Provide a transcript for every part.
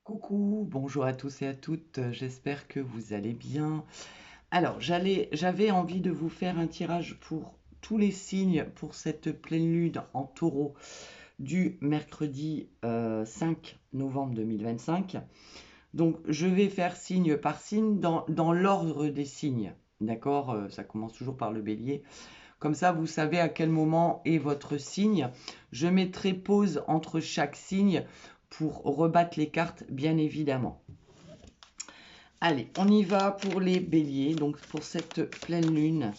Coucou, bonjour à tous et à toutes, j'espère que vous allez bien. Alors, j'avais envie de vous faire un tirage pour tous les signes pour cette pleine lune en taureau du mercredi 5 novembre 2025. Donc, je vais faire signe par signe dans l'ordre des signes. D'accord. Ça commence toujours par le bélier. Comme ça, vous savez à quel moment est votre signe. Je mettrai pause entre chaque signe pour rebattre les cartes, bien évidemment. Allez, on y va pour les béliers, donc pour cette pleine lune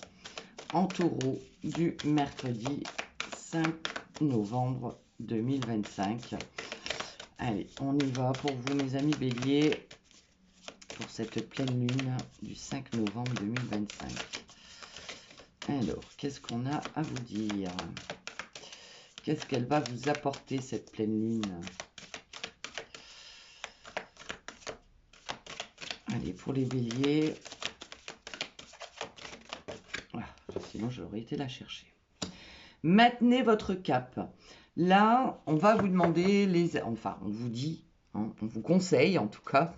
en taureau du mercredi 5 novembre 2025. Allez, on y va pour vous mes amis béliers, pour cette pleine lune du 5 novembre 2025. Alors, qu'est-ce qu'on a à vous dire? Qu'est-ce qu'elle va vous apporter cette pleine lune? Allez, pour les béliers. Ah, sinon, j'aurais été la chercher. Maintenez votre cap. Là, on va vous demander, enfin, on vous dit, hein, on vous conseille en tout cas,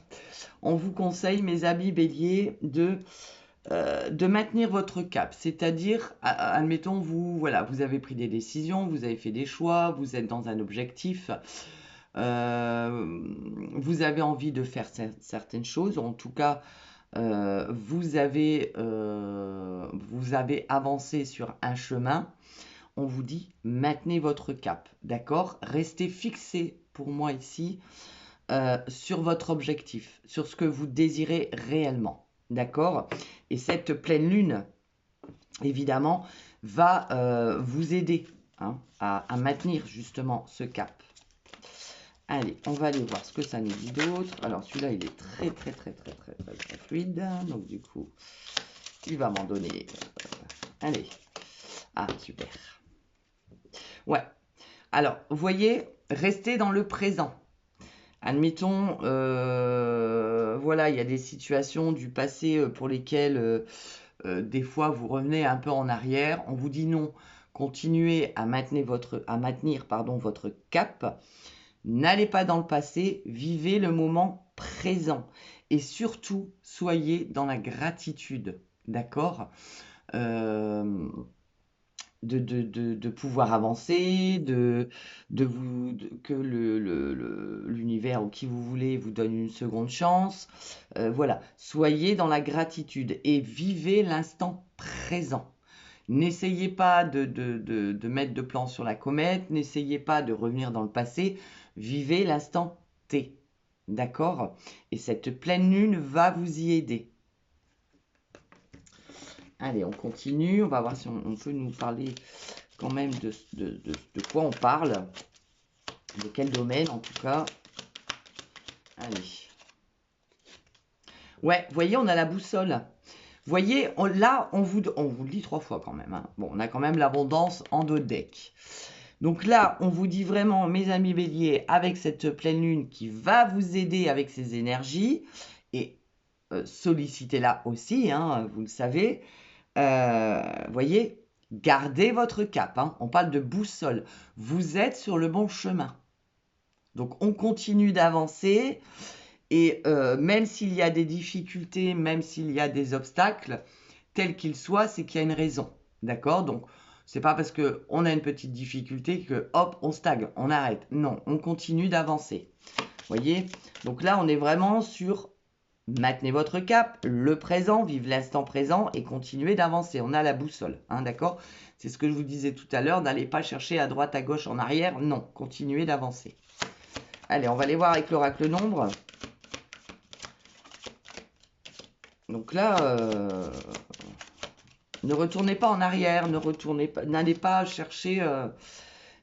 on vous conseille, mes amis béliers, de maintenir votre cap. C'est-à-dire, admettons, vous avez pris des décisions, vous avez fait des choix, vous êtes dans un objectif, vous avez envie de faire certaines choses, en tout cas, vous avez avancé sur un chemin. On vous dit, maintenez votre cap, d'accord? Restez fixé, pour moi ici, sur votre objectif, sur ce que vous désirez réellement, d'accord? Et cette pleine lune, évidemment, va vous aider à maintenir justement ce cap. Allez, on va aller voir ce que ça nous dit d'autre. Alors, celui-là, il est très fluide. Donc, du coup, il va m'en donner... allez. Ah, super. Ouais. Alors, vous voyez, restez dans le présent. Admettons, voilà, il y a des situations du passé pour lesquelles, des fois, vous revenez un peu en arrière. On vous dit non. Continuez à maintenir votre cap. N'allez pas dans le passé, vivez le moment présent. Et surtout, soyez dans la gratitude, d'accord? De pouvoir avancer, que l'univers ou qui vous voulez vous donne une seconde chance. Voilà, soyez dans la gratitude et vivez l'instant présent. N'essayez pas de mettre de plan sur la comète, n'essayez pas de revenir dans le passé, vivez l'instant T. D'accord? Et cette pleine lune va vous y aider. Allez, on continue. On va voir si on peut nous parler quand même de quoi on parle. De quel domaine, en tout cas. Allez. Ouais, vous voyez, on a la boussole. Vous voyez, là, on vous le dit 3 fois quand même. Hein. Bon, on a quand même l'abondance en dos de deck. Donc là, on vous dit vraiment, mes amis béliers, avec cette pleine lune qui va vous aider avec ces énergies, et sollicitez-la aussi, hein, vous le savez. Voyez, gardez votre cap. Hein. On parle de boussole. Vous êtes sur le bon chemin. Donc, on continue d'avancer. Et même s'il y a des difficultés, même s'il y a des obstacles, tels qu'ils soient, c'est qu'il y a une raison. D'accord? Donc, c'est pas parce qu'on a une petite difficulté que, hop, on stagne, on arrête. Non, on continue d'avancer. Voyez? Donc là, on est vraiment sur maintenez votre cap, le présent, vive l'instant présent et continuez d'avancer. On a la boussole, hein, d'accord? C'est ce que je vous disais tout à l'heure, n'allez pas chercher à droite, à gauche, en arrière. Non, continuez d'avancer. Allez, on va aller voir avec l'oracle nombre. Donc là, ne retournez pas en arrière, n'allez pas chercher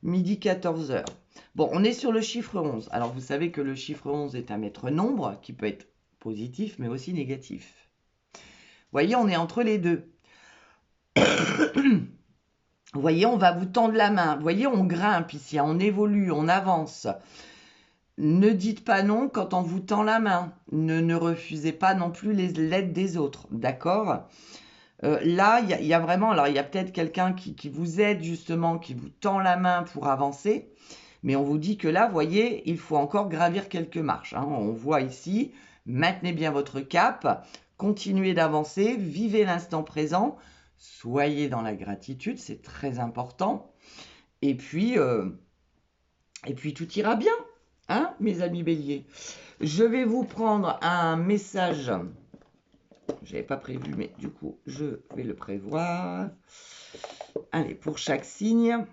midi 14h. Bon, on est sur le chiffre 11. Alors, vous savez que le chiffre 11 est un maître nombre qui peut être positif, mais aussi négatif. Vous voyez, on est entre les deux. Vous voyez, on va vous tendre la main. Vous voyez, on grimpe ici, on évolue, on avance. Ne dites pas non quand on vous tend la main. Ne refusez pas non plus l'aide des autres, d'accord? Là, il y a vraiment... Alors, il y a peut-être quelqu'un qui vous aide justement, qui vous tend la main pour avancer. Mais on vous dit que là, voyez, il faut encore gravir quelques marches. Hein. On voit ici, maintenez bien votre cap, continuez d'avancer, vivez l'instant présent, soyez dans la gratitude, c'est très important. Et puis tout ira bien, hein, mes amis béliers. Je vais vous prendre un message. Je n'avais pas prévu, mais du coup, je vais le prévoir. Allez, pour chaque signe.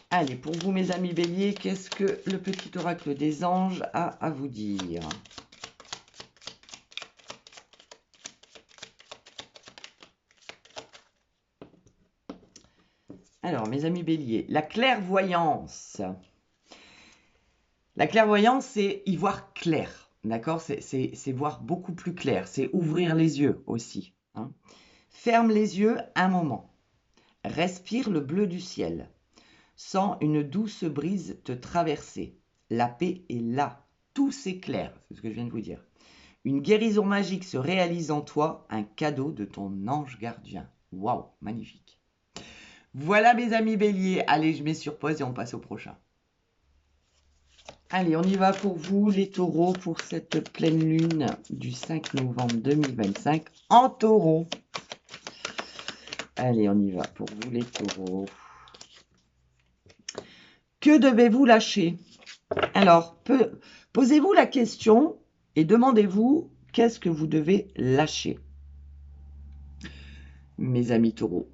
Allez, pour vous, mes amis béliers, qu'est-ce que le petit oracle des anges a à vous dire? Alors, mes amis béliers, la clairvoyance. La clairvoyance, c'est y voir clair, d'accord? C'est voir beaucoup plus clair, c'est ouvrir les yeux aussi. Hein. Ferme les yeux un moment. Respire le bleu du ciel. Sens une douce brise te traverser. La paix est là. Tout s'éclaire, c'est ce que je viens de vous dire. Une guérison magique se réalise en toi, un cadeau de ton ange gardien. Waouh, magnifique. Voilà mes amis béliers. Allez, je mets sur pause et on passe au prochain. Allez, on y va pour vous, les taureaux, pour cette pleine lune du 5 novembre 2025 en taureau. Allez, on y va pour vous, les taureaux. Que devez-vous lâcher? Alors, posez-vous la question et demandez-vous qu'est-ce que vous devez lâcher, mes amis taureaux.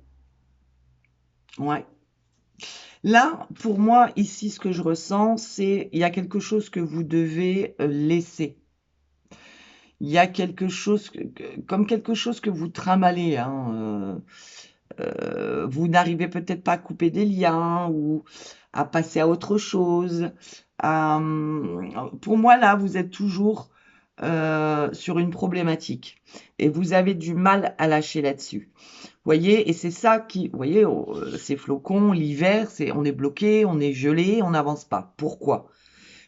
Ouais. Là, pour moi, ici, ce que je ressens, c'est il y a quelque chose que vous devez laisser. Il y a quelque chose, comme quelque chose que vous trimbalez. Hein, vous n'arrivez peut-être pas à couper des liens ou à passer à autre chose. Pour moi, là, vous êtes toujours sur une problématique et vous avez du mal à lâcher là-dessus. Voyez, et c'est ça qui, vous voyez, ces flocons, l'hiver, on est bloqué, on est gelé, on n'avance pas. Pourquoi?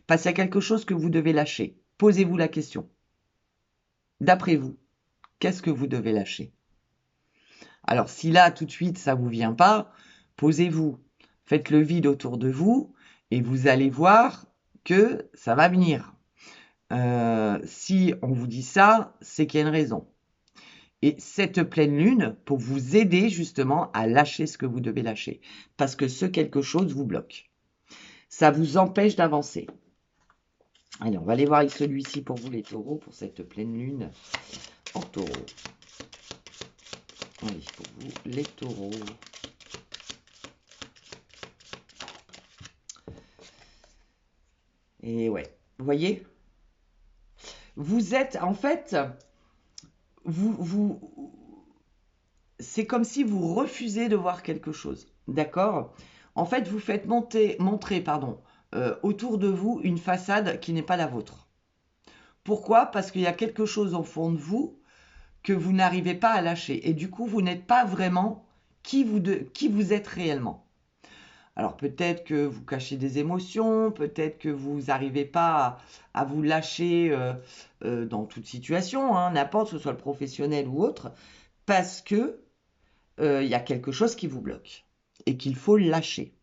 Parce qu'il y a quelque chose que vous devez lâcher. Posez-vous la question. D'après vous, qu'est-ce que vous devez lâcher? Alors, si là, tout de suite, ça vous vient pas, posez-vous, faites le vide autour de vous et vous allez voir que ça va venir. Si on vous dit ça, c'est qu'il y a une raison. Et cette pleine lune, pour vous aider justement à lâcher ce que vous devez lâcher, parce que ce quelque chose vous bloque. Ça vous empêche d'avancer. Allez, on va aller voir avec celui-ci pour vous les taureaux, pour cette pleine lune en taureau. Allez, pour vous les taureaux. Et ouais, vous voyez, vous êtes en fait, c'est comme si vous refusez de voir quelque chose, d'accord? En fait, vous faites montrer, autour de vous une façade qui n'est pas la vôtre. Pourquoi? Parce qu'il y a quelque chose au fond de vous que vous n'arrivez pas à lâcher. Et du coup, vous n'êtes pas vraiment qui vous êtes réellement. Alors peut-être que vous cachez des émotions, peut-être que vous n'arrivez pas à vous lâcher dans toute situation, hein, n'importe, que ce soit le professionnel ou autre, parce que il y a quelque chose qui vous bloque et qu'il faut lâcher.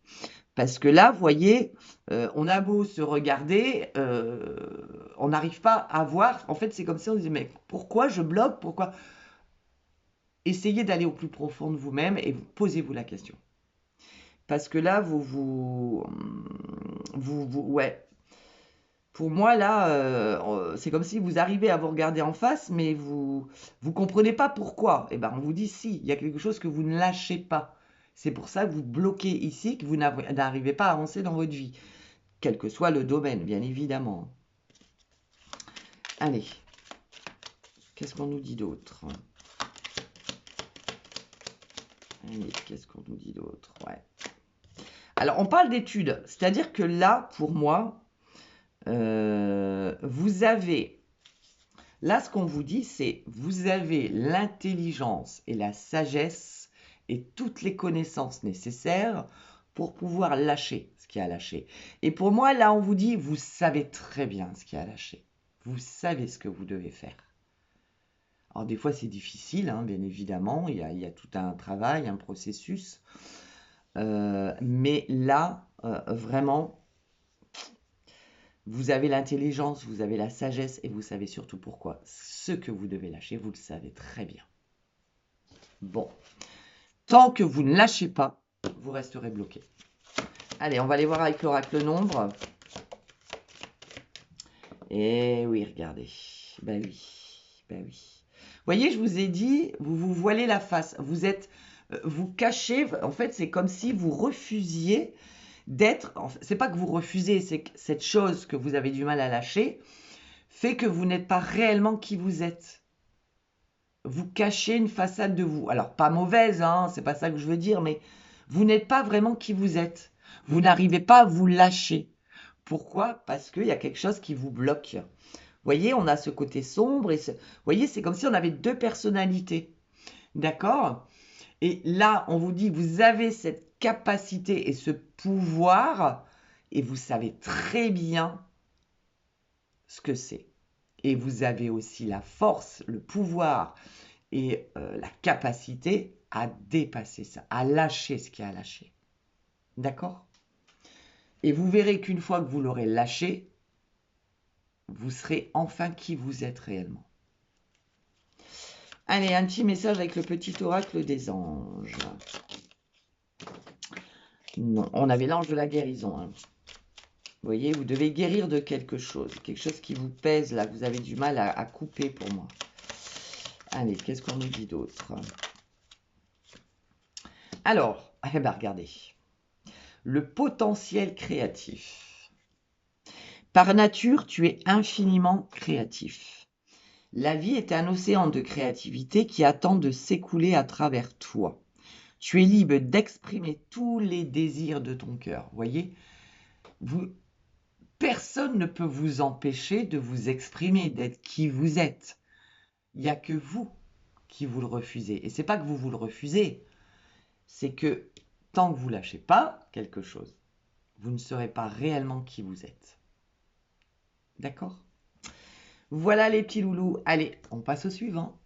Parce que là, vous voyez, on a beau se regarder, on n'arrive pas à voir. En fait, c'est comme si on disait, mais pourquoi je bloque? Pourquoi? Essayez d'aller au plus profond de vous-même et posez-vous la question. Parce que là, ouais. Pour moi, là, c'est comme si vous arrivez à vous regarder en face, mais vous comprenez pas pourquoi. Eh ben, on vous dit si, il y a quelque chose que vous ne lâchez pas. C'est pour ça que vous bloquez ici, que vous n'arrivez pas à avancer dans votre vie. Quel que soit le domaine, bien évidemment. Allez, qu'est-ce qu'on nous dit d'autre? Allez, qu'est-ce qu'on nous dit d'autre? Ouais. Alors, on parle d'études. C'est-à-dire que là, pour moi, vous avez... Là, ce qu'on vous dit, c'est vous avez l'intelligence et la sagesse et toutes les connaissances nécessaires pour pouvoir lâcher ce qu'il y a à lâcher. Et pour moi, là, on vous dit, vous savez très bien ce qu'il y a à lâcher. Vous savez ce que vous devez faire. Alors, des fois, c'est difficile, hein, bien évidemment. Il y a tout un travail, un processus. Mais là, vraiment, vous avez l'intelligence, vous avez la sagesse et vous savez surtout pourquoi. Ce que vous devez lâcher, vous le savez très bien. Bon, tant que vous ne lâchez pas, vous resterez bloqué. Allez, on va aller voir avec l'oracle nombre. Eh oui, regardez. Ben oui, ben oui. Vous voyez, je vous ai dit, vous vous voilez la face. Vous cachez. En fait, c'est comme si vous refusiez d'être. C'est pas que vous refusez, c'est que cette chose que vous avez du mal à lâcher fait que vous n'êtes pas réellement qui vous êtes. Vous cachez une façade de vous. Alors, pas mauvaise, hein, c'est pas ça que je veux dire, mais vous n'êtes pas vraiment qui vous êtes. Vous n'arrivez pas à vous lâcher. Pourquoi? Parce qu'il y a quelque chose qui vous bloque. Vous voyez, on a ce côté sombre vous voyez, c'est comme si on avait deux personnalités. D'accord? Et là, on vous dit, vous avez cette capacité et ce pouvoir et vous savez très bien ce que c'est. Et vous avez aussi la force, le pouvoir et la capacité à dépasser ça, à lâcher ce qu'il y a à lâcher. D'accord? Et vous verrez qu'une fois que vous l'aurez lâché, vous serez enfin qui vous êtes réellement. Allez, un petit message avec le petit oracle des anges. Non, on avait l'ange de la guérison. Hein. Vous voyez, vous devez guérir de quelque chose qui vous pèse là, que vous avez du mal à couper pour moi. Allez, qu'est-ce qu'on nous dit d'autre? Alors, eh ben, regardez. Le potentiel créatif. Par nature, tu es infiniment créatif. La vie est un océan de créativité qui attend de s'écouler à travers toi. Tu es libre d'exprimer tous les désirs de ton cœur. Voyez, personne ne peut vous empêcher de vous exprimer, d'être qui vous êtes. Il n'y a que vous qui vous le refusez. Et c'est pas que vous le refusez, c'est que tant que vous lâchez pas quelque chose, vous ne serez pas réellement qui vous êtes. D'accord? Voilà les petits loulous. Allez, on passe au suivant.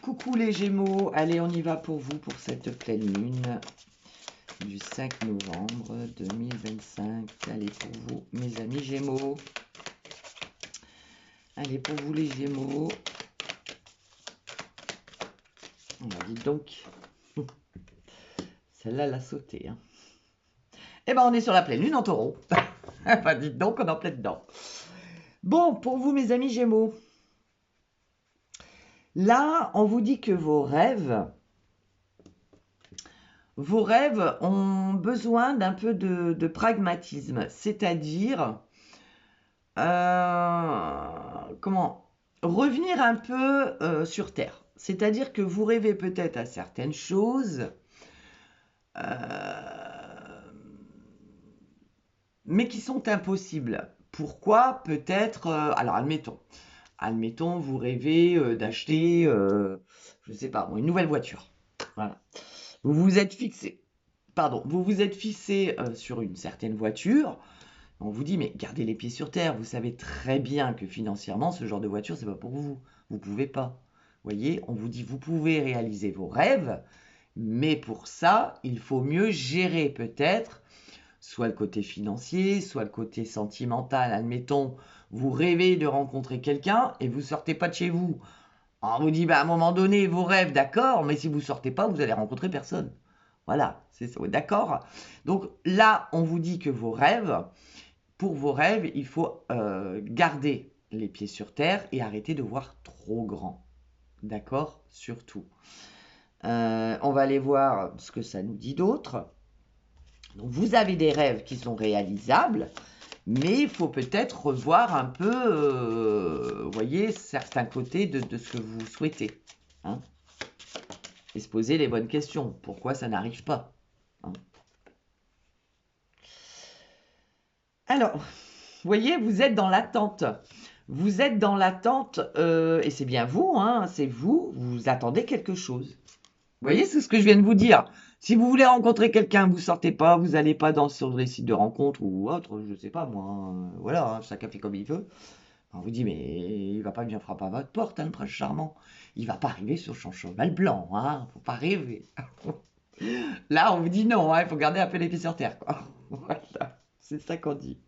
Coucou les Gémeaux. Allez, on y va pour vous pour cette pleine lune du 5 novembre 2025. Allez pour vous, mes amis Gémeaux. Allez pour vous les Gémeaux. On va dire donc. Celle-là, elle a sauté. Hein. Eh ben, on est sur la pleine lune en taureau. Enfin, dites donc, on est en plein dedans. Bon, pour vous, mes amis Gémeaux. Là, on vous dit que vos rêves ont besoin d'un peu de pragmatisme. C'est-à-dire, comment revenir un peu sur Terre. C'est-à-dire que vous rêvez peut-être à certaines choses, mais qui sont impossibles. Pourquoi? Peut-être, alors admettons, vous rêvez d'acheter, je ne sais pas, une nouvelle voiture. Voilà. Vous vous êtes fixé sur une certaine voiture. On vous dit, mais gardez les pieds sur terre. Vous savez très bien que financièrement, ce genre de voiture, c'est pas pour vous. Vous pouvez pas. Vous voyez, on vous dit, vous pouvez réaliser vos rêves, mais pour ça, il faut mieux gérer peut-être soit le côté financier, soit le côté sentimental. Admettons, vous rêvez de rencontrer quelqu'un et vous sortez pas de chez vous. Alors on vous dit, bah, à un moment donné, vos rêves, d'accord, mais si vous sortez pas, vous allez rencontrer personne. Voilà, c'est ça, d'accord. Donc là, on vous dit que pour vos rêves, il faut garder les pieds sur terre et arrêter de voir trop grand. D'accord? Surtout. On va aller voir ce que ça nous dit d'autre. Donc vous avez des rêves qui sont réalisables, mais il faut peut-être revoir un peu, voyez, certains côtés de ce que vous souhaitez. Hein, et se poser les bonnes questions. Pourquoi ça n'arrive pas? Hein. Alors, vous voyez, vous êtes dans l'attente. Vous êtes dans l'attente, et c'est bien vous, hein, c'est vous attendez quelque chose. Vous voyez, c'est ce que je viens de vous dire. Si vous voulez rencontrer quelqu'un, vous sortez pas, vous n'allez pas sur les sites de rencontres ou autre, je sais pas moi, hein, voilà, chacun fait comme il veut. On vous dit, mais il va pas bien frapper à votre porte, hein, le prince charmant. Il va pas arriver sur son cheval blanc, hein, faut pas rêver. Là, on vous dit non, il faut garder un peu les pieds sur terre, quoi. Voilà, c'est ça qu'on dit.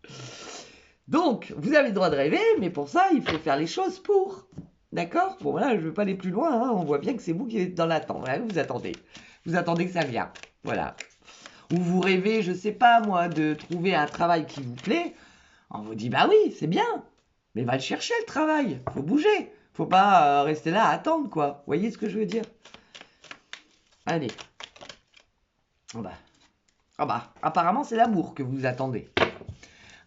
Donc, vous avez le droit de rêver, mais pour ça, il faut faire les choses pour. D'accord? Bon, voilà, je ne veux pas aller plus loin, hein. On voit bien que c'est vous qui êtes dans l'attente. Voilà, vous attendez. Vous attendez que ça vienne. Voilà. Ou vous rêvez, je ne sais pas moi, de trouver un travail qui vous plaît. On vous dit, bah oui, c'est bien. Mais va le chercher, le travail. Faut bouger. Faut pas rester là à attendre, quoi. Vous voyez ce que je veux dire? Allez. Apparemment, c'est l'amour que vous attendez.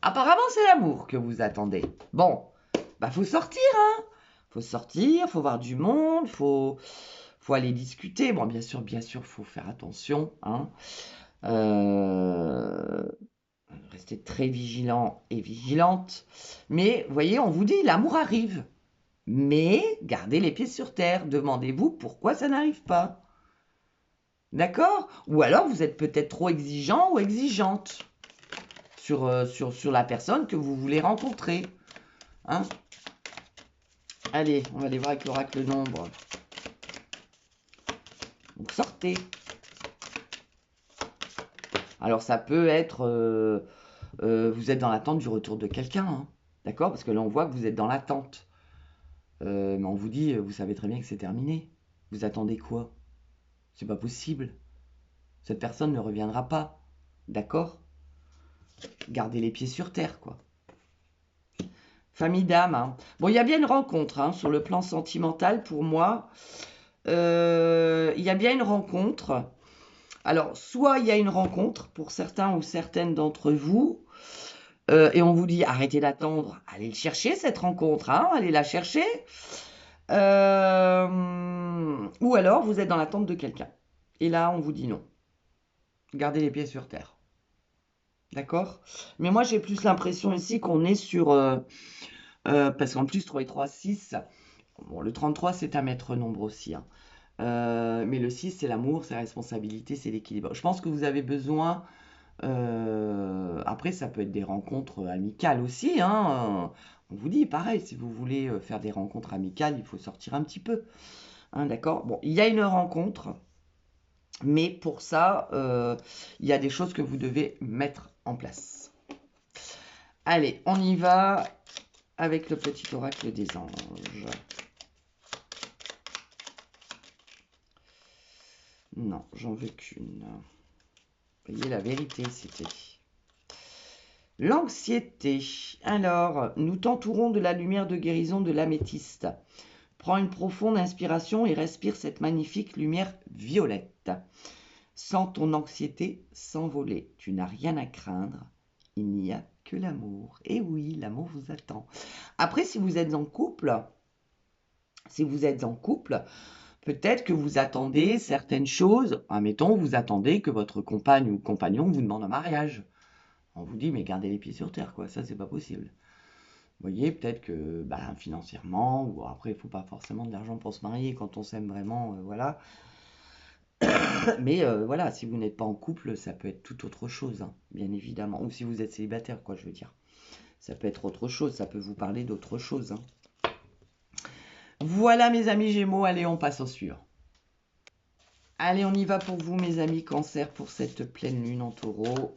Apparemment, c'est l'amour que vous attendez. Bon, faut sortir, hein. Faut sortir, faut voir du monde, faut aller discuter. Bon, bien sûr, faut faire attention, hein. Restez très vigilant et vigilante. Mais, vous voyez, on vous dit, l'amour arrive. Mais, gardez les pieds sur terre. Demandez-vous pourquoi ça n'arrive pas. D'accord? Ou alors, vous êtes peut-être trop exigeant ou exigeante sur la personne que vous voulez rencontrer. Hein? Allez, on va aller voir avec l'oracle nombre. Donc, sortez. Alors, ça peut être... vous êtes dans l'attente du retour de quelqu'un. Hein? D'accord? Parce que là, on voit que vous êtes dans l'attente. Mais on vous dit, vous savez très bien que c'est terminé. Vous attendez quoi? C'est pas possible. Cette personne ne reviendra pas. D'accord? Gardez les pieds sur terre, quoi. Famille d'âme. Hein. Bon, il y a bien une rencontre hein, sur le plan sentimental pour moi. Il y a bien une rencontre. Alors, soit il y a une rencontre pour certains ou certaines d'entre vous, et on vous dit arrêtez d'attendre, allez le chercher cette rencontre, hein, allez la chercher. Ou alors vous êtes dans l'attente de quelqu'un. Et là, on vous dit non. Gardez les pieds sur terre. D'accord? Mais moi, j'ai plus l'impression ici qu'on est sur... parce qu'en plus, 3 et 3, 6. Bon, le 33, c'est un maître nombre aussi. Hein. Mais le 6, c'est l'amour, c'est la responsabilité, c'est l'équilibre. Je pense que vous avez besoin... après, ça peut être des rencontres amicales aussi. Hein. On vous dit, pareil, si vous voulez faire des rencontres amicales, il faut sortir un petit peu. Hein, d'accord? Bon, il y a une rencontre, mais pour ça, il y a des choses que vous devez mettre en place. Allez, on y va avec le petit oracle des anges. Non, j'en veux qu'une. Vous voyez, la vérité, c'était... L'anxiété. Alors, nous t'entourons de la lumière de guérison de l'améthyste. Prends une profonde inspiration et respire cette magnifique lumière violette. Sens ton anxiété s'envoler. Tu n'as rien à craindre. Il n'y a que l'amour. Et oui, l'amour vous attend. Après, si vous êtes en couple, peut-être que vous attendez certaines choses. Admettons, vous attendez que votre compagne ou compagnon vous demande un mariage. On vous dit, mais gardez les pieds sur terre, quoi. Ça, c'est pas possible. Vous voyez, peut-être que financièrement, ou après, il ne faut pas forcément de l'argent pour se marier quand on s'aime vraiment, voilà. Mais voilà, si vous n'êtes pas en couple, ça peut être tout autre chose, hein, bien évidemment. Ou si vous êtes célibataire, quoi, je veux dire. Ça peut être autre chose, ça peut vous parler d'autre chose. Hein. Voilà, mes amis Gémeaux, allez, on passe au suivant. Allez, on y va pour vous, mes amis Cancer, pour cette pleine lune en taureau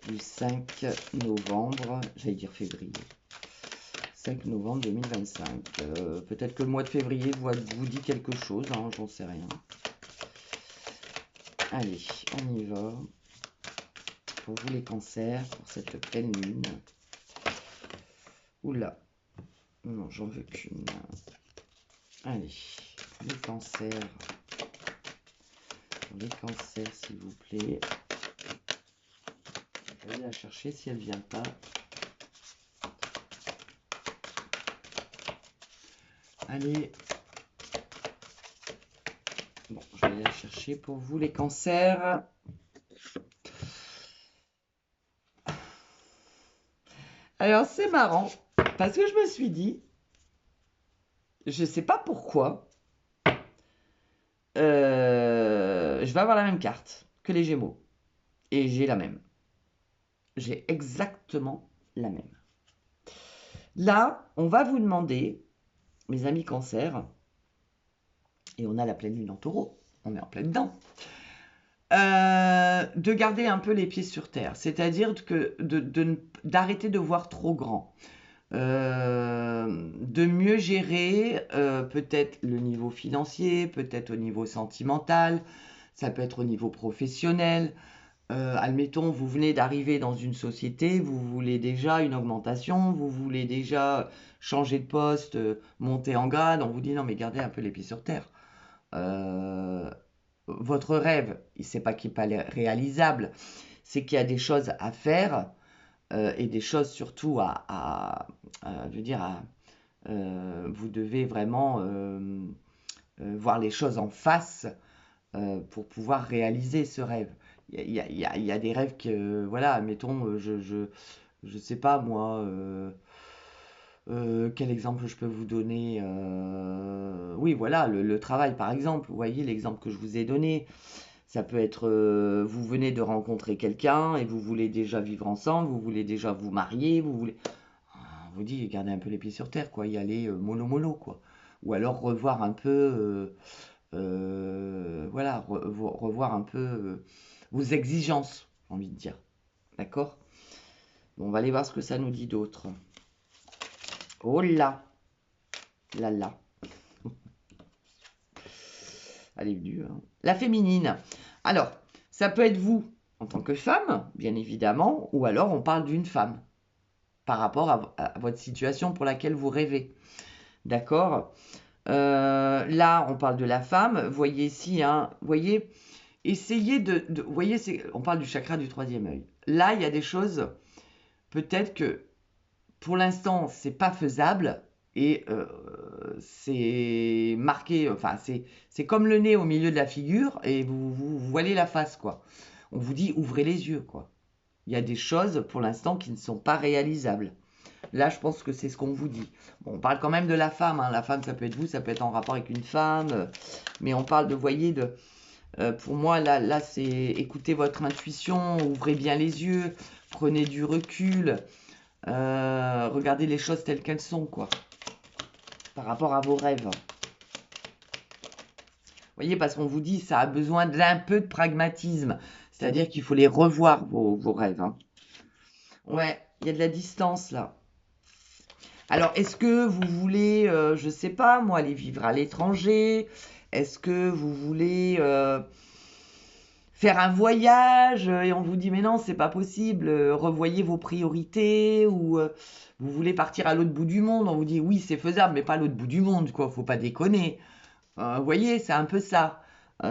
du 5 novembre, j'allais dire février. 5 novembre 2025. Peut-être que le mois de février vous dit quelque chose, hein, j'en sais rien. Allez, on y va. Pour vous les cancers, pour cette pleine lune. Oula. Non, j'en veux qu'une. Allez, les cancers. Les cancers, s'il vous plaît. Je vais la chercher si elle ne vient pas. Allez. Bon, je vais la chercher pour vous les cancers. Alors, c'est marrant, parce que je me suis dit, je ne sais pas pourquoi, je vais avoir la même carte que les Gémeaux. Et j'ai la même. J'ai exactement la même. Là, on va vous demander, mes amis Cancer, et on a la pleine lune en taureau, on est en plein dedans. De garder un peu les pieds sur terre, c'est-à-dire que d'arrêter de voir trop grand. De mieux gérer peut-être le niveau financier, peut-être au niveau sentimental, ça peut être au niveau professionnel. Admettons, vous venez d'arriver dans une société, vous voulez déjà une augmentation, vous voulez déjà changer de poste, monter en grade, on vous dit non mais gardez un peu les pieds sur terre. Votre rêve, c'est pas qu'il n'est pas réalisable, c'est qu'il y a des choses à faire et des choses surtout je veux dire, vous devez vraiment voir les choses en face pour pouvoir réaliser ce rêve. Il y a des rêves que, voilà, mettons, je sais pas moi, quel exemple je peux vous donner oui, voilà, le travail par exemple. Vous voyez l'exemple que je vous ai donné. Ça peut être, vous venez de rencontrer quelqu'un et vous voulez déjà vivre ensemble, vous voulez déjà vous marier, vous voulez... On vous dit, gardez un peu les pieds sur terre, quoi, y aller mollo, quoi. Ou alors revoir un peu, voilà, revoir un peu vos exigences, j'ai envie de dire. D'accord? Bon, on va aller voir ce que ça nous dit d'autre. Oh là! Là là. Elle est venue. Hein. La féminine. Alors, ça peut être vous en tant que femme, bien évidemment, ou alors on parle d'une femme par rapport à votre situation pour laquelle vous rêvez. D'accord? Là, on parle de la femme. Voyez ici, hein, voyez, essayez voyez, on parle du chakra du troisième œil. Là, il y a des choses, peut-être que pour l'instant, c'est pas faisable et c'est marqué, enfin, c'est comme le nez au milieu de la figure et vous voilez la face, quoi. On vous dit, ouvrez les yeux, quoi. Il y a des choses, pour l'instant, qui ne sont pas réalisables. Là, je pense que c'est ce qu'on vous dit. Bon, on parle quand même de la femme. Hein. La femme, ça peut être vous, ça peut être en rapport avec une femme. Mais on parle de, voyez, pour moi, là c'est écoutez votre intuition, ouvrez bien les yeux, prenez du recul, regardez les choses telles qu'elles sont, quoi. Par rapport à vos rêves. Vous voyez, parce qu'on vous dit, ça a besoin d'un peu de pragmatisme. C'est-à-dire qu'il faut les revoir, vos rêves. Hein. Ouais, il y a de la distance, là. Alors, est-ce que vous voulez, je sais pas, moi, aller vivre à l'étranger? Est-ce que vous voulez faire un voyage et on vous dit mais non, c'est pas possible, revoyez vos priorités ou vous voulez partir à l'autre bout du monde, on vous dit oui, c'est faisable, mais pas à l'autre bout du monde, quoi, faut pas déconner. Vous voyez, c'est un peu ça.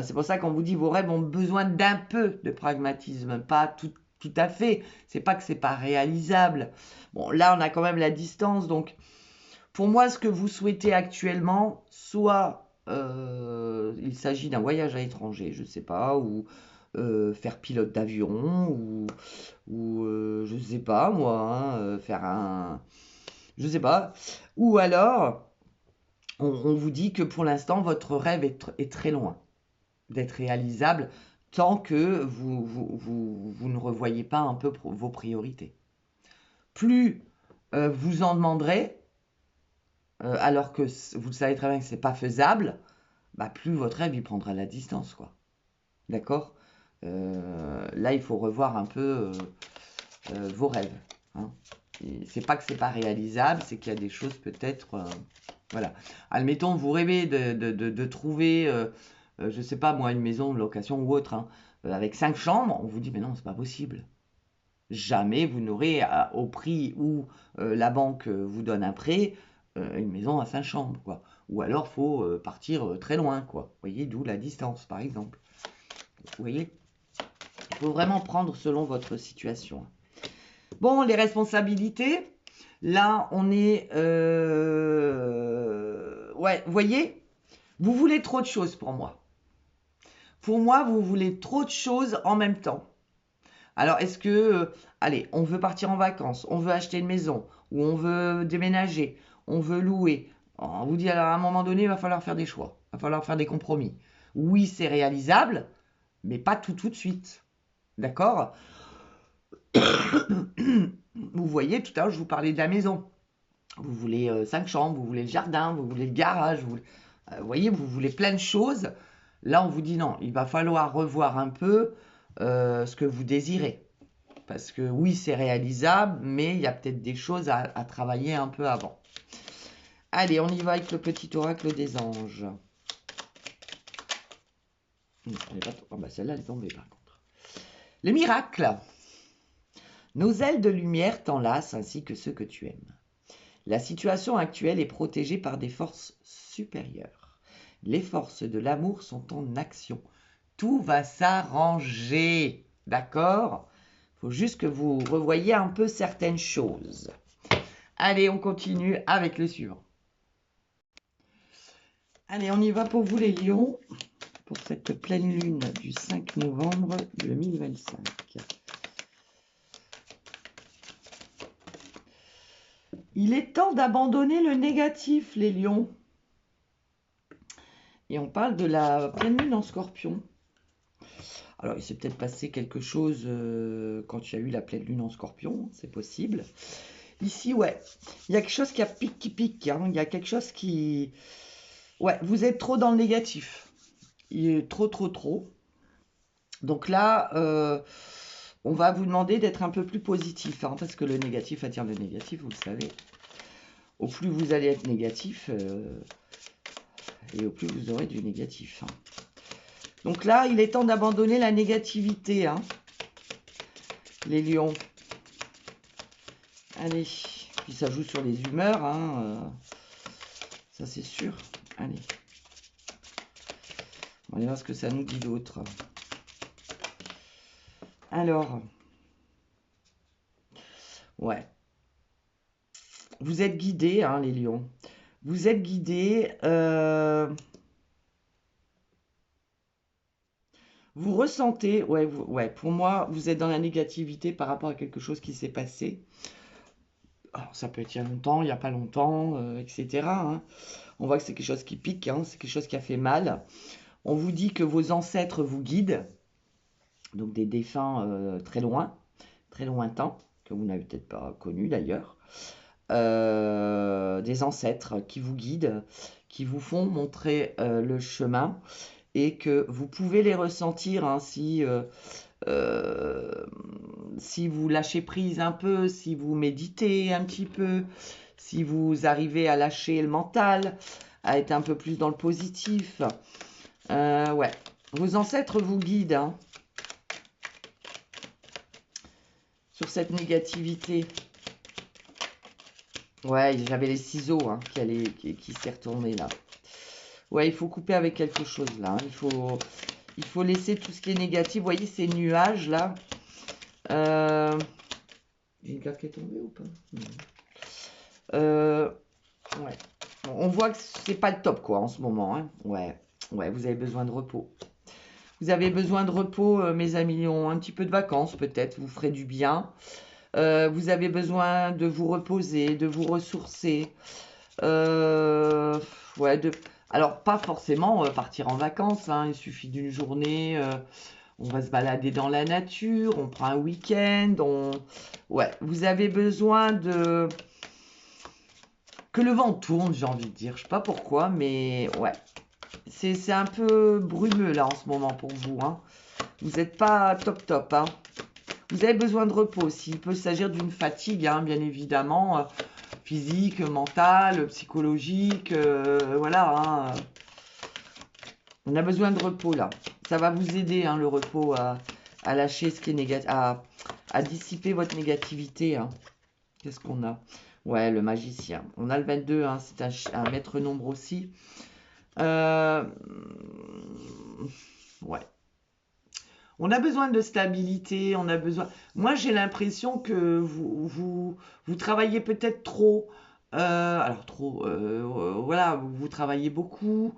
C'est pour ça qu'on vous dit vos rêves ont besoin d'un peu de pragmatisme, pas tout à fait. C'est pas que c'est pas réalisable. Bon, là, on a quand même la distance, donc pour moi, ce que vous souhaitez actuellement, soit il s'agit d'un voyage à l'étranger, je ne sais pas, ou faire pilote d'avion, ou je ne sais pas moi, hein, faire un... Je ne sais pas. Ou alors, on vous dit que pour l'instant, votre rêve est très loin d'être réalisable tant que vous ne revoyez pas un peu vos priorités. Plus vous en demanderez, alors que vous savez très bien que c'est pas faisable, bah plus votre rêve il prendra la distance, quoi. D'accord? Là, il faut revoir un peu vos rêves. Hein. C'est pas que c'est pas réalisable, c'est qu'il y a des choses peut-être. Voilà. Admettons, vous rêvez de trouver, je sais pas moi, une maison de location ou autre, hein, avec 5 chambres, on vous dit mais non, c'est pas possible. Jamais vous n'aurez au prix où la banque vous donne un prêt une maison à 5 chambres, quoi. Ou alors faut partir très loin, quoi. Vous voyez, d'où la distance, par exemple. Vous voyez, il faut vraiment prendre selon votre situation. Bon, les responsabilités. Là, on est... Ouais, vous voyez, vous voulez trop de choses pour moi. Pour moi, vous voulez trop de choses en même temps. Alors, est-ce que, allez, on veut partir en vacances, on veut acheter une maison, ou on veut déménager, on veut louer. On vous dit, alors à un moment donné, il va falloir faire des choix, il va falloir faire des compromis. Oui, c'est réalisable, mais pas tout de suite. D'accord? Vous voyez, tout à l'heure, je vous parlais de la maison. Vous voulez 5 chambres, vous voulez le jardin, vous voulez le garage. Vous voyez, vous voulez plein de choses, Là, on vous dit non, il va falloir revoir un peu ce que vous désirez. Parce que oui, c'est réalisable, mais il y a peut-être des choses à travailler un peu avant. Allez, on y va avec le petit oracle des anges. Oh, bah celle-là, elle est tombée par contre. Le miracle. Nos ailes de lumière t'enlacent ainsi que ceux que tu aimes. La situation actuelle est protégée par des forces supérieures. Les forces de l'amour sont en action. Tout va s'arranger. D'accord? Il faut juste que vous revoyiez un peu certaines choses. Allez, on continue avec le suivant. Allez, on y va pour vous les lions, pour cette pleine lune du 5 novembre 2025. Il est temps d'abandonner le négatif, les lions. Et on parle de la pleine lune en scorpion. Alors, il s'est peut-être passé quelque chose quand il y a eu la pleine lune en scorpion, c'est possible. Ici, ouais, il y a quelque chose qui pique, hein. Il y a quelque chose qui... Ouais, vous êtes trop dans le négatif. Il est trop. Donc là, on va vous demander d'être un peu plus positif, hein, parce que le négatif attire le négatif, vous le savez. Au plus vous allez être négatif, et au plus vous aurez du négatif. Hein. Donc là, il est temps d'abandonner la négativité, hein, les lions. Allez, puis ça joue sur les humeurs, hein, ça c'est sûr. Allez. On va voir ce que ça nous dit d'autre. Alors, ouais. Vous êtes guidés, hein, les lions. Vous êtes guidés. Vous ressentez, ouais, pour moi, vous êtes dans la négativité par rapport à quelque chose qui s'est passé. Alors, ça peut être il y a longtemps, il n'y a pas longtemps, etc. Hein. On voit que c'est quelque chose qui pique, hein, c'est quelque chose qui a fait mal. On vous dit que vos ancêtres vous guident, donc des défunts très loin, très lointains, que vous n'avez peut-être pas connus d'ailleurs. Des ancêtres qui vous guident, qui vous font montrer le chemin et que vous pouvez les ressentir hein, si vous lâchez prise un peu, si vous méditez un petit peu, si vous arrivez à lâcher le mental, à être un peu plus dans le positif. Ouais, vos ancêtres vous guident hein, sur cette négativité. Ouais, j'avais les ciseaux hein, qui s'est retourné là. Ouais, il faut couper avec quelque chose là. Hein. Il faut laisser tout ce qui est négatif. Vous voyez ces nuages là. J'ai une carte qui est tombée ou pas? Ouais. On voit que c'est pas le top quoi en ce moment. Hein. Ouais, vous avez besoin de repos. Vous avez besoin de repos, mes amis. Un petit peu de vacances peut-être, vous ferez du bien. Vous avez besoin de vous reposer, de vous ressourcer. Alors, pas forcément partir en vacances. Hein. Il suffit d'une journée. On va se balader dans la nature. On prend un week-end. Ouais, vous avez besoin de... Que le vent tourne, j'ai envie de dire. Je sais pas pourquoi, mais ouais. C'est un peu brumeux là en ce moment pour vous. Hein. Vous n'êtes pas top. Hein. Vous avez besoin de repos aussi. Il peut s'agir d'une fatigue, hein, bien évidemment, physique, mentale, psychologique. Voilà. Hein. On a besoin de repos là. Ça va vous aider, hein, le repos, à lâcher ce qui est négatif, à dissiper votre négativité. Hein. Qu'est-ce qu'on a? Ouais, le magicien. On a le 22, hein, c'est un maître nombre aussi. Ouais. On a besoin de stabilité, on a besoin... Moi, j'ai l'impression que vous travaillez peut-être trop. Alors, trop, voilà, vous travaillez beaucoup.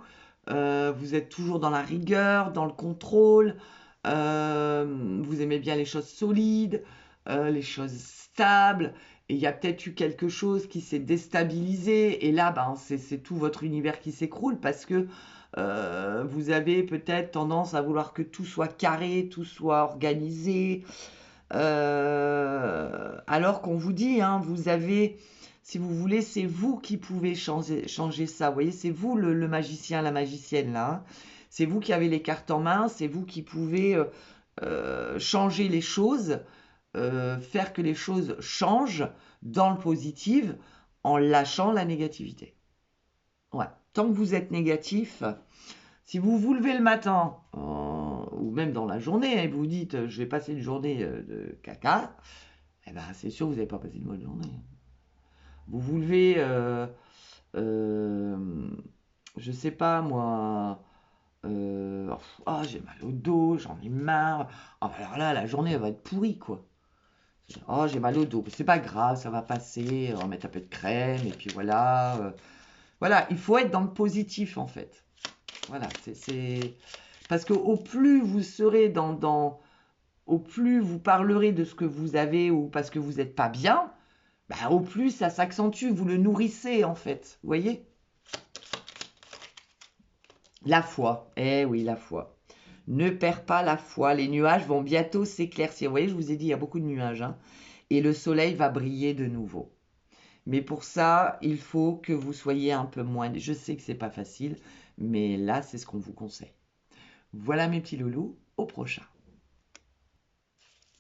Vous êtes toujours dans la rigueur, dans le contrôle. Vous aimez bien les choses solides, les choses stables. Et il y a peut-être eu quelque chose qui s'est déstabilisé. Et là, ben, c'est tout votre univers qui s'écroule parce que vous avez peut-être tendance à vouloir que tout soit carré, tout soit organisé. Alors qu'on vous dit, hein, vous avez, si vous voulez, c'est vous qui pouvez changer ça. Vous voyez, c'est vous le magicien, la magicienne là. Hein. C'est vous qui avez les cartes en main, c'est vous qui pouvez changer les choses, faire que les choses changent dans le positif en lâchant la négativité. Ouais. Tant que vous êtes négatif, si vous vous levez le matin, ou même dans la journée, et vous vous dites je vais passer une journée de caca, eh ben, c'est sûr que vous n'avez pas passé une bonne journée. Vous vous levez, je sais pas moi, j'ai mal au dos, j'en ai marre. Ah, alors là, la journée elle va être pourrie quoi. Oh, j'ai mal au dos, c'est pas grave, ça va passer, on va mettre un peu de crème, et puis voilà. Voilà, il faut être dans le positif en fait. Voilà, c'est... Parce que au plus vous serez au plus vous parlerez de ce que vous avez ou parce que vous n'êtes pas bien, bah, au plus ça s'accentue, vous le nourrissez en fait, vous voyez? La foi, eh oui, la foi. Ne perds pas la foi, les nuages vont bientôt s'éclaircir. Vous voyez, je vous ai dit, il y a beaucoup de nuages, hein, et le soleil va briller de nouveau. Mais pour ça, il faut que vous soyez un peu moins... Je sais que c'est pas facile, mais là, c'est ce qu'on vous conseille. Voilà mes petits loulous, au prochain.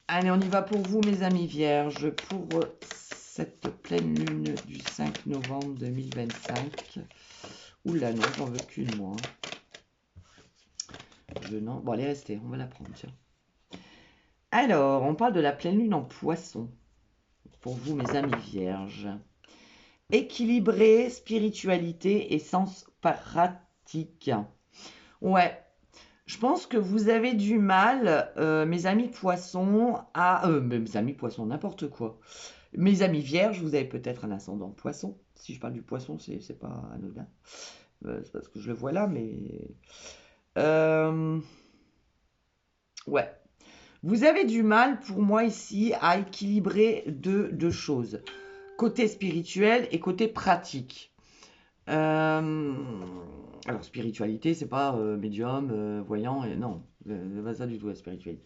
Allez, on y va pour vous, mes amis vierges, pour cette pleine lune du 5 novembre 2025. Oula, non, j'en veux qu'une, moi. Non. Bon, allez, restez, on va la prendre, tiens. Alors, on parle de la pleine lune en poisson. Pour vous, mes amis vierges. Équilibré, spiritualité et sens pratique. Ouais, je pense que vous avez du mal, mes amis poissons, mes amis poissons, n'importe quoi. Mes amis vierges, vous avez peut-être un ascendant poisson. Si je parle du poisson, c'est pas anodin. C'est parce que je le vois là, mais... ouais. Vous avez du mal, pour moi ici, à équilibrer deux choses. Côté spirituel et côté pratique. Alors, spiritualité, c'est pas médium, voyant, et non, c'est pas ça du tout la spiritualité.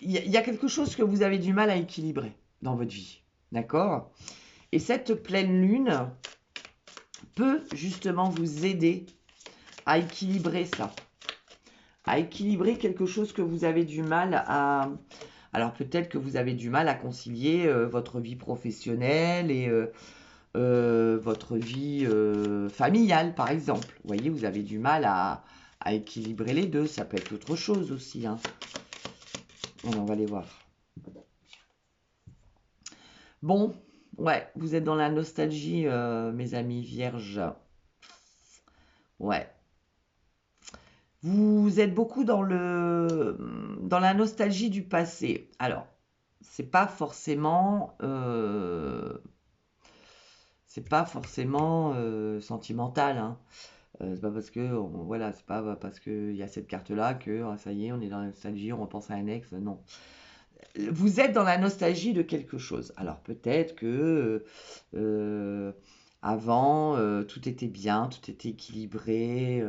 Il y a quelque chose que vous avez du mal à équilibrer dans votre vie, d'accord? Et cette pleine lune peut justement vous aider à équilibrer ça, à équilibrer quelque chose que vous avez du mal à... Alors peut-être que vous avez du mal à concilier votre vie professionnelle et votre vie familiale, par exemple. Vous voyez, vous avez du mal à équilibrer les deux. Ça peut être autre chose aussi, hein. On va les voir. Bon, ouais, vous êtes dans la nostalgie, mes amis vierges. Ouais. Vous êtes beaucoup dans la nostalgie du passé. Alors, c'est pas forcément sentimental, hein. C'est pas parce que voilà, c'est pas parce qu'il y a cette carte là que ça y est, on est dans la nostalgie, on repense à un ex. Non, vous êtes dans la nostalgie de quelque chose. Alors peut-être que avant tout était bien, tout était équilibré,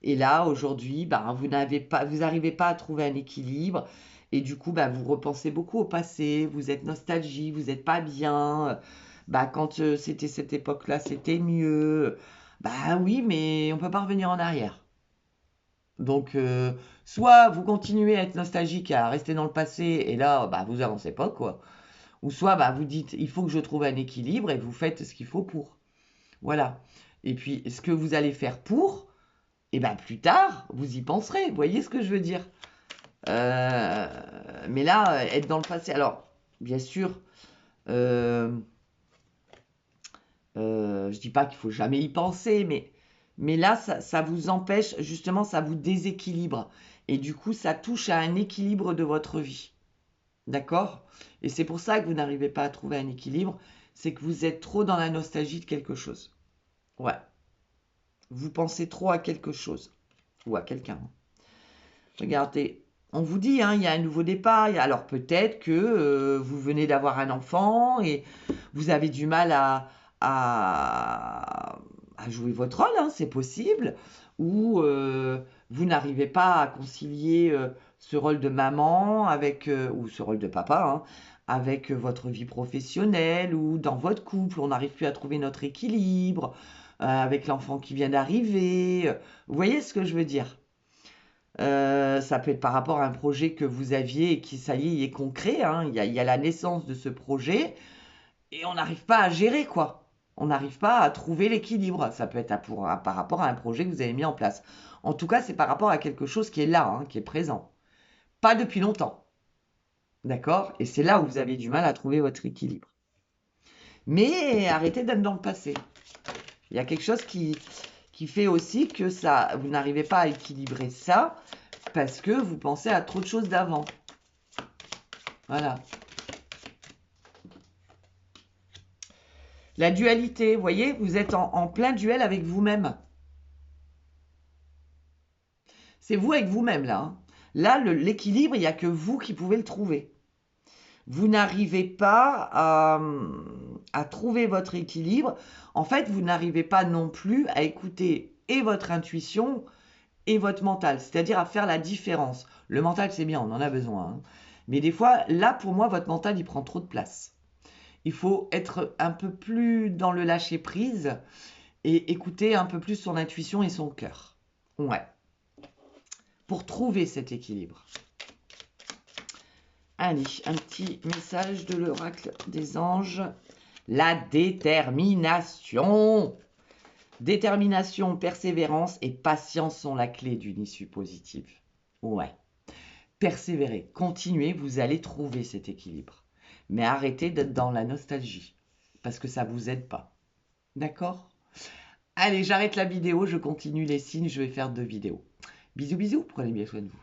et là aujourd'hui, bah, vous n'arrivez pas à trouver un équilibre. Et du coup, bah, vous repensez beaucoup au passé, vous êtes nostalgique, vous n'êtes pas bien. Bah, quand c'était cette époque-là, c'était mieux. Bah oui, mais on peut pas revenir en arrière. Donc, soit vous continuez à être nostalgique, à rester dans le passé, et là, bah, vous avancez pas, quoi. Ou soit, bah, vous dites, il faut que je trouve un équilibre, et vous faites ce qu'il faut pour. Voilà. Et puis, ce que vous allez faire pour, et ben plus tard, vous y penserez. Vous voyez ce que je veux dire? Mais là, être dans le passé. Alors, bien sûr, je dis pas qu'il faut jamais y penser, mais là, ça vous empêche, justement, ça vous déséquilibre. Et du coup, ça touche à un équilibre de votre vie. D'accord? Et c'est pour ça que vous n'arrivez pas à trouver un équilibre. C'est que vous êtes trop dans la nostalgie de quelque chose. Ouais. Vous pensez trop à quelque chose. Ou à quelqu'un. Regardez, on vous dit, hein, il y a un nouveau départ. Alors peut-être que vous venez d'avoir un enfant et vous avez du mal à jouer votre rôle, hein, c'est possible. Ou vous n'arrivez pas à concilier ce rôle de maman ou ce rôle de papa, hein, avec votre vie professionnelle ou dans votre couple. On n'arrive plus à trouver notre équilibre. avec l'enfant qui vient d'arriver. Vous voyez ce que je veux dire? Ça peut être par rapport à un projet que vous aviez et qui, ça y est concret, hein. Il y a la naissance de ce projet et on n'arrive pas à gérer, quoi. On n'arrive pas à trouver l'équilibre. Ça peut être par rapport à un projet que vous avez mis en place. En tout cas, c'est par rapport à quelque chose qui est là, hein, qui est présent. Pas depuis longtemps. D'accord? Et c'est là où vous avez du mal à trouver votre équilibre. Mais arrêtez d'être dans le passé. Il y a quelque chose qui fait aussi que ça, vous n'arrivez pas à équilibrer ça parce que vous pensez à trop de choses d'avant. Voilà. La dualité, vous voyez, vous êtes en plein duel avec vous-même. C'est vous avec vous-même, là. Hein. Là, l'équilibre, il n'y a que vous qui pouvez le trouver. Vous n'arrivez pas à trouver votre équilibre. En fait, vous n'arrivez pas non plus à écouter et votre intuition et votre mental, c'est-à-dire à faire la différence. Le mental, c'est bien, on en a besoin. Hein. Mais des fois, là, pour moi, votre mental, il prend trop de place. Il faut être un peu plus dans le lâcher-prise et écouter un peu plus son intuition et son cœur. Ouais. Pour trouver cet équilibre. Allez, un petit message de l'oracle des anges. La détermination. Détermination, persévérance et patience sont la clé d'une issue positive. Ouais. Persévérez, continuez, vous allez trouver cet équilibre. Mais arrêtez d'être dans la nostalgie, parce que ça ne vous aide pas. D'accord? Allez, j'arrête la vidéo, je continue les signes, je vais faire 2 vidéos. Bisous, bisous, prenez bien soin de vous.